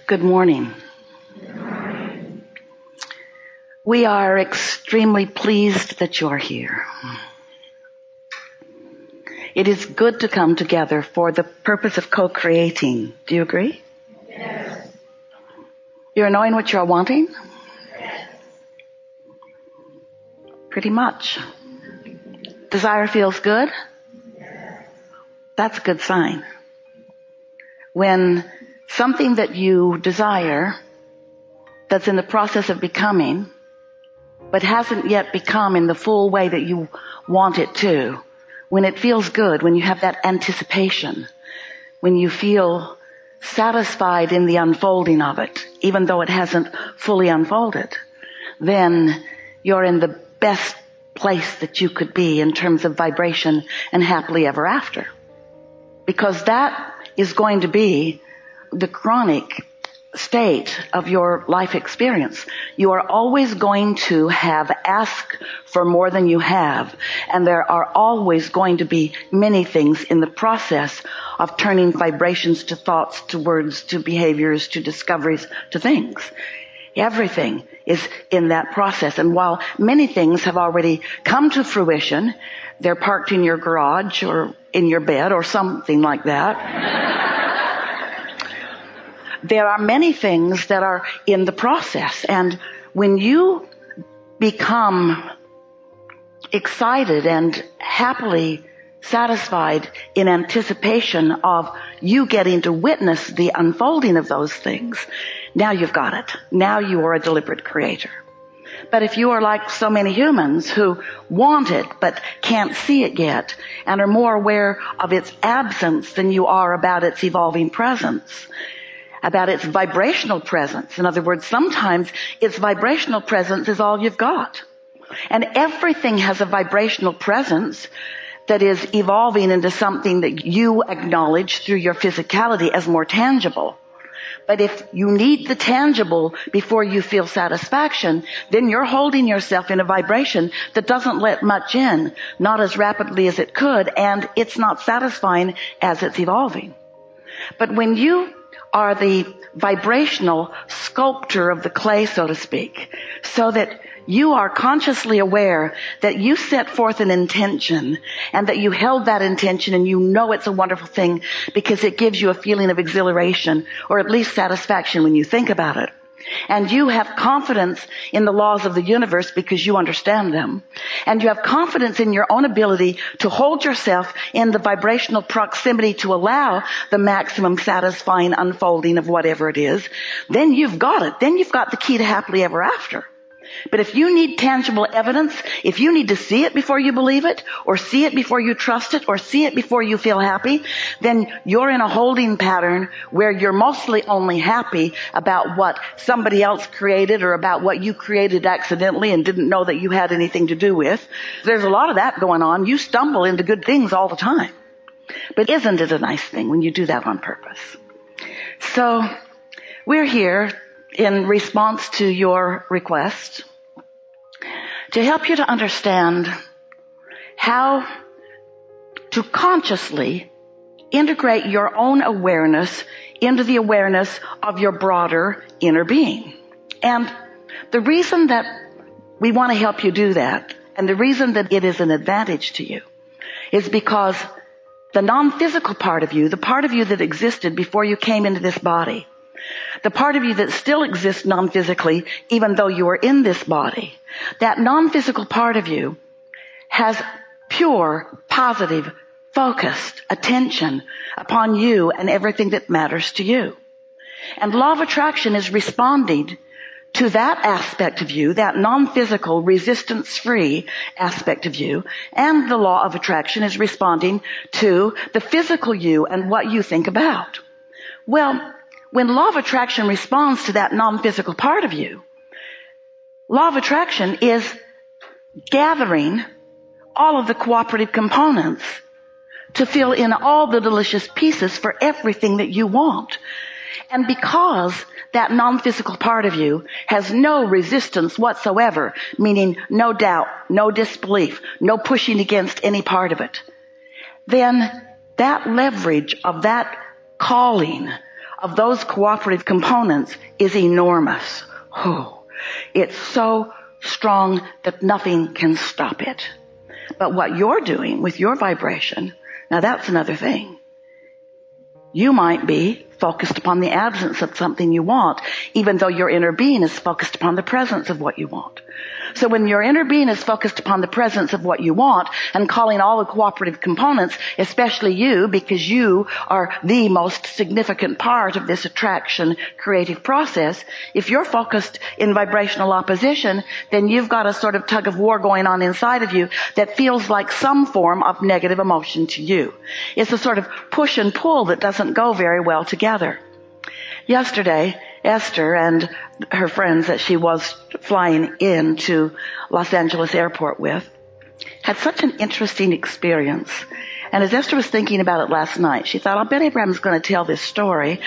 Good morning. We are extremely pleased that you're here. It is good to come together for the purpose of co-creating. Do you agree? Yes. You're knowing what you're wanting? Yes. Pretty much. Desire feels good? Yes. That's a good sign. When something that you desire, that's in the process of becoming, but hasn't yet become in the full way that you want it to, when it feels good, when you have that anticipation, when you feel satisfied in the unfolding of it, even though it hasn't fully unfolded, then you're in the best place that you could be in terms of vibration and happily ever after. Because that is going to be the chronic state of your life experience. You are always going to have asked for more than you have, and there are always going to be many things in the process of turning vibrations to thoughts, to words, to behaviors, to discoveries, to things. Everything is in that process, and while many things have already come to fruition, they're parked in your garage or in your bed or something like that. There are many things that are in the process, and when you become excited and happily satisfied in anticipation of you getting to witness the unfolding of those things, now you've got it. Now you are a deliberate creator. But if you are like so many humans who want it but can't see it yet and are more aware of its absence than you are about its evolving presence, about its vibrational presence. In other words, sometimes its vibrational presence is all you've got. And everything has a vibrational presence that is evolving into something that you acknowledge through your physicality as more tangible. But if you need the tangible before you feel satisfaction, then you're holding yourself in a vibration that doesn't let much in, not as rapidly as it could, and it's not satisfying as it's evolving. But when you are the vibrational sculptor of the clay, so to speak, so that you are consciously aware that you set forth an intention and that you held that intention and you know it's a wonderful thing because it gives you a feeling of exhilaration or at least satisfaction when you think about it. And you have confidence in the laws of the universe because you understand them. And you have confidence in your own ability to hold yourself in the vibrational proximity to allow the maximum satisfying unfolding of whatever it is. Then you've got it. Then you've got the key to happily ever after. But if you need tangible evidence, if you need to see it before you believe it, or see it before you trust it, or see it before you feel happy, then you're in a holding pattern where you're mostly only happy about what somebody else created or about what you created accidentally and didn't know that you had anything to do with. There's a lot of that going on. You stumble into good things all the time. But isn't it a nice thing when you do that on purpose? So we're here in response to your request to help you to understand how to consciously integrate your own awareness into the awareness of your broader inner being. And the reason that we want to help you do that, and the reason that it is an advantage to you, is because the non-physical part of you, the part of you that existed before you came into this body, the part of you that still exists non-physically, even though you are in this body, that non-physical part of you has pure, positive, focused attention upon you and everything that matters to you. And law of attraction is responding to that aspect of you, that non-physical, resistance-free aspect of you, and the law of attraction is responding to the physical you and what you think about. Well, when law of attraction responds to that non-physical part of you, law of attraction is gathering all of the cooperative components to fill in all the delicious pieces for everything that you want. And because that non-physical part of you has no resistance whatsoever, meaning no doubt, no disbelief, no pushing against any part of it, then that leverage of that calling of those cooperative components is enormous. Oh, it's so strong that nothing can stop it. But what you're doing with your vibration, now that's another thing. You might be focused upon the absence of something you want, even though your inner being is focused upon the presence of what you want. So when your inner being is focused upon the presence of what you want and calling all the cooperative components, especially you, because you are the most significant part of this attraction creative process, if you're focused in vibrational opposition, then you've got a sort of tug of war going on inside of you that feels like some form of negative emotion to you. It's a sort of push and pull that doesn't go very well together. Yesterday, Esther and her friends that she was flying into Los Angeles airport with had such an interesting experience. And as Esther was thinking about it last night, she thought, I'll bet Abraham's going to tell this story.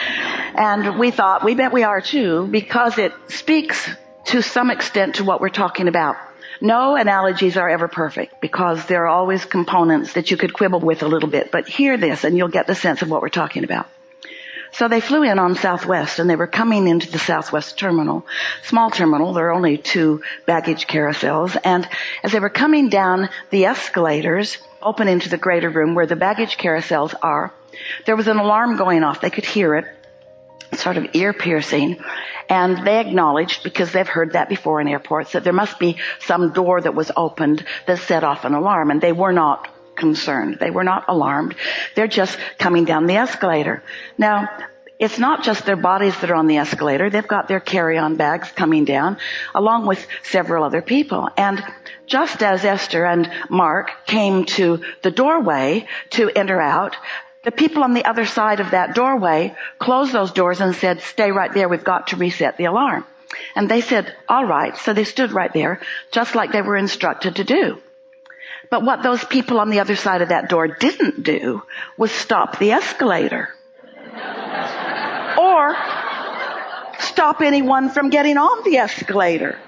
And we thought, we bet we are too, because it speaks to some extent to what we're talking about. No analogies are ever perfect because there are always components that you could quibble with a little bit. But hear this and you'll get the sense of what we're talking about. So they flew in on Southwest and they were coming into the Southwest terminal, small terminal. There are only 2 baggage carousels. And as they were coming down the escalators, open into the greater room where the baggage carousels are, there was an alarm going off. They could hear it, sort of ear piercing. And they acknowledged, because they've heard that before in airports, that there must be some door that was opened that set off an alarm. And they were not concerned. They were not alarmed. They're just coming down the escalator. Now, it's not just their bodies that are on the escalator. They've got their carry-on bags coming down, along with several other people. And just as Esther and Mark came to the doorway to enter out, the people on the other side of that doorway closed those doors and said, stay right there. We've got to reset the alarm. And they said, all right. So they stood right there, just like they were instructed to do. But what those people on the other side of that door didn't do was stop the escalator. Or stop anyone from getting on the escalator.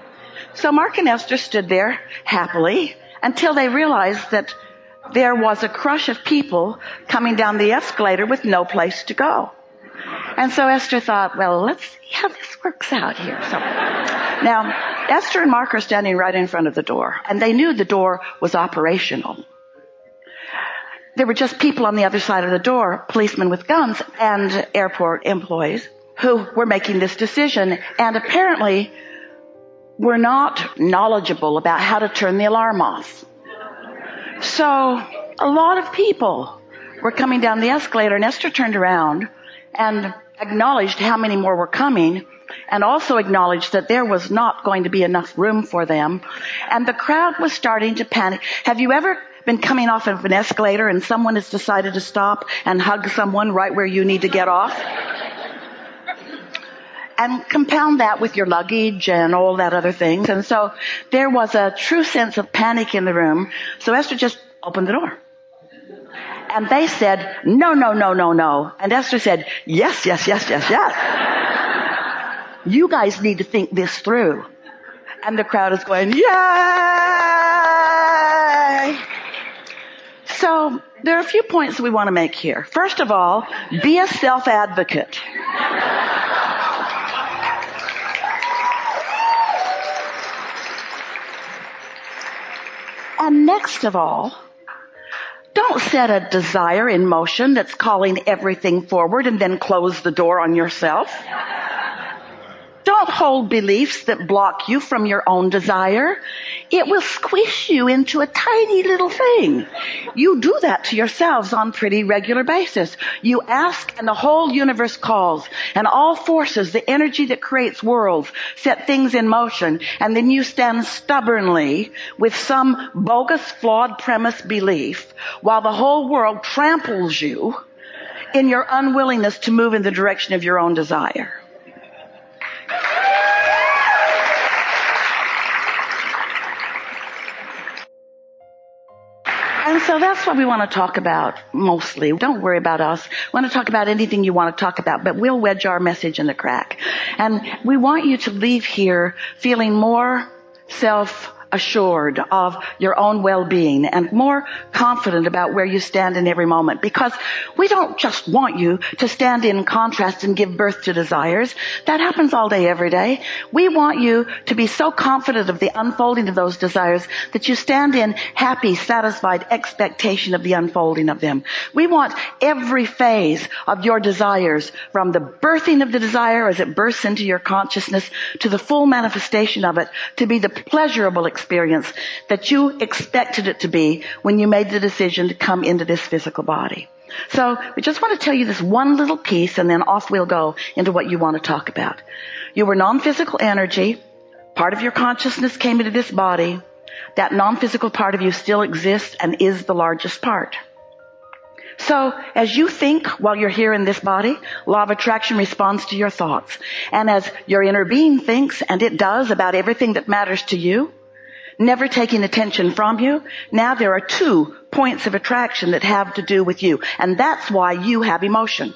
So Mark and Esther stood there happily until they realized that there was a crush of people coming down the escalator with no place to go. And so Esther thought, well, let's see how this works out here. So now, Esther and Mark are standing right in front of the door, and they knew the door was operational. There were just people on the other side of the door, policemen with guns, and airport employees who were making this decision, and apparently were not knowledgeable about how to turn the alarm off. So a lot of people were coming down the escalator, and Esther turned around and acknowledged how many more were coming, and also acknowledged that there was not going to be enough room for them. And the crowd was starting to panic. Have you ever been coming off of an escalator and someone has decided to stop and hug someone right where you need to get off? And compound that with your luggage and all that other things. And so there was a true sense of panic in the room. So Esther just opened the door. And they said, no, no, no, no, no. And Esther said, yes, yes, yes, yes, yes. You guys need to think this through. And the crowd is going, yay! So there are a few points we want to make here. First of all, be a self-advocate. And next of all, don't set a desire in motion that's calling everything forward and then close the door on yourself. Don't hold beliefs that block you from your own desire. It will squish you into a tiny little thing. You do that to yourselves on pretty regular basis. You ask and the whole universe calls, and all forces, the energy that creates worlds, set things in motion, and then you stand stubbornly with some bogus, flawed premise belief while the whole world tramples you in your unwillingness to move in the direction of your own desire. And so that's what we want to talk about mostly. Don't worry about us. We want to talk about anything you want to talk about, but we'll wedge our message in the crack. And we want you to leave here feeling more self assured of your own well-being and more confident about where you stand in every moment, because we don't just want you to stand in contrast and give birth to desires. That happens all day, every day. We want you to be so confident of the unfolding of those desires that you stand in happy, satisfied expectation of the unfolding of them. We want every phase of your desires, from the birthing of the desire as it bursts into your consciousness to the full manifestation of it, to be the pleasurable experience that you expected it to be when you made the decision to come into this physical body. So we just want to tell you this one little piece, and then off we'll go into what you want to talk about. You were non-physical energy. Part of your consciousness came into this body. That non-physical part of you still exists and is the largest part. So as you think while you're here in this body, law of attraction responds to your thoughts. And as your inner being thinks, and it does, about everything that matters to you, never taking attention from you, now there are 2 points of attraction that have to do with you. And that's why you have emotion.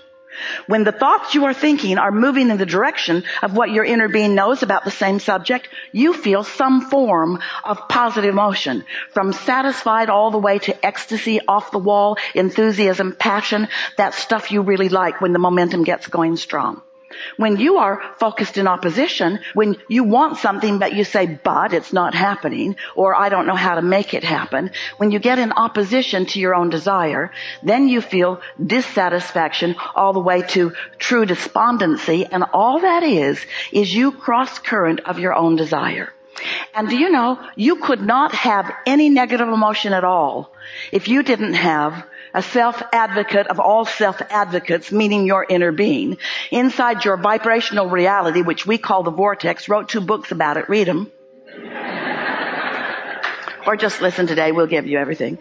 When the thoughts you are thinking are moving in the direction of what your inner being knows about the same subject, you feel some form of positive emotion, from satisfied all the way to ecstasy, off the wall, enthusiasm, passion, that stuff you really like when the momentum gets going strong. When you are focused in opposition, when you want something but you say, but it's not happening, or I don't know how to make it happen, when you get in opposition to your own desire, then you feel dissatisfaction all the way to true despondency, and all that is you cross current of your own desire. And do you know, you could not have any negative emotion at all if you didn't have a self-advocate of all self-advocates, meaning your inner being, inside your vibrational reality, which we call the Vortex. Wrote 2 books about it. Read them. Or just listen today. We'll give you everything.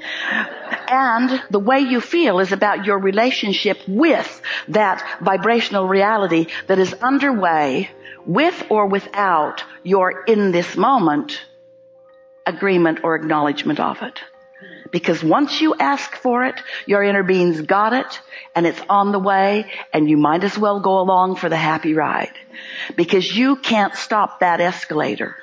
And the way you feel is about your relationship with that vibrational reality that is underway, with or without your in this moment agreement or acknowledgement of it. Because once you ask for it, your inner being's got it, and it's on the way, and you might as well go along for the happy ride. Because you can't stop that escalator.